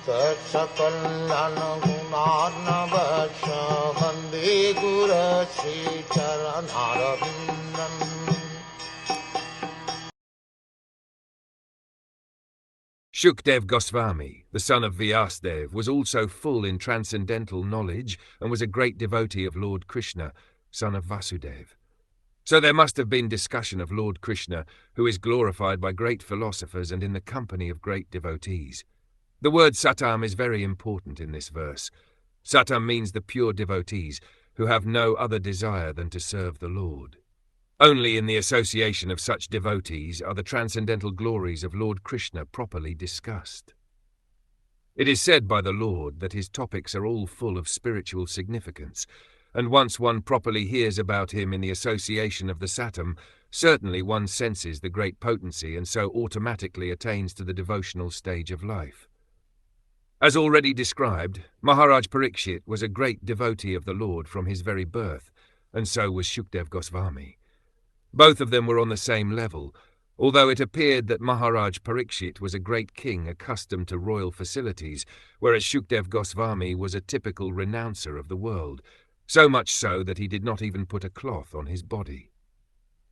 Sakal Gunarnavasha Vande Guru Sri Charanaravindan. Shukadeva Goswami, the son of Vyasdev, was also full in transcendental knowledge and was a great devotee of Lord Krishna, son of Vasudeva. So there must have been discussion of Lord Krishna, who is glorified by great philosophers and in the company of great devotees. The word satam is very important in this verse. Satam means the pure devotees, who have no other desire than to serve the Lord. Only in the association of such devotees are the transcendental glories of Lord Krishna properly discussed. It is said by the Lord that his topics are all full of spiritual significance, and once one properly hears about him in the association of the satam, certainly one senses the great potency and so automatically attains to the devotional stage of life. As already described, Maharaj Parikshit was a great devotee of the Lord from his very birth, and so was Shukadeva Goswami. Both of them were on the same level, although it appeared that Maharaj Parikshit was a great king accustomed to royal facilities, whereas Shukadeva Goswami was a typical renouncer of the world, so much so that he did not even put a cloth on his body.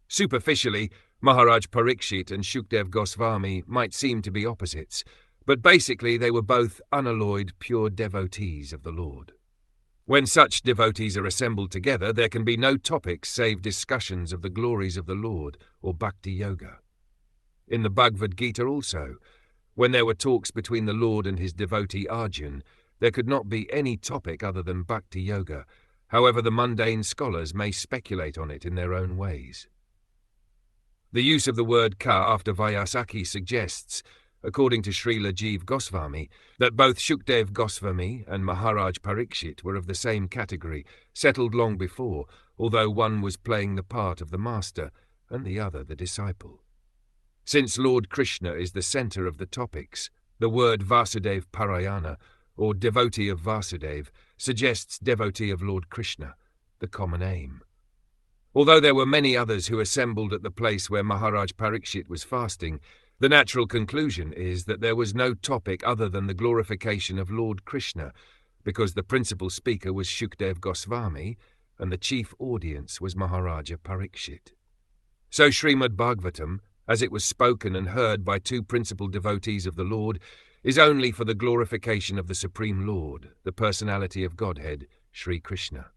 Superficially, Maharaj Parikshit and Shukadeva Goswami might seem to be opposites, but basically they were both unalloyed pure devotees of the Lord. When such devotees are assembled together, there can be no topics save discussions of the glories of the Lord or bhakti yoga. In the Bhagavad Gita also, when there were talks between the Lord and his devotee Arjun, there could not be any topic other than bhakti yoga, however the mundane scholars may speculate on it in their own ways. The use of the word ka after Vyasakhi suggests, according to Srila Jiva Goswami, that both Shukadeva Goswami and Maharaj Parikshit were of the same category, settled long before, although one was playing the part of the master and the other the disciple. Since Lord Krishna is the centre of the topics, the word Vasudev Parayana, or devotee of Vasudev, suggests devotee of Lord Krishna, the common aim. Although there were many others who assembled at the place where Maharaj Parikshit was fasting, the natural conclusion is that there was no topic other than the glorification of Lord Krishna, because the principal speaker was Shukadeva Goswami and the chief audience was Maharaja Parikshit. So Srimad Bhagwatam, as it was spoken and heard by two principal devotees of the Lord, is only for the glorification of the Supreme Lord, the personality of Godhead, Sri Krishna.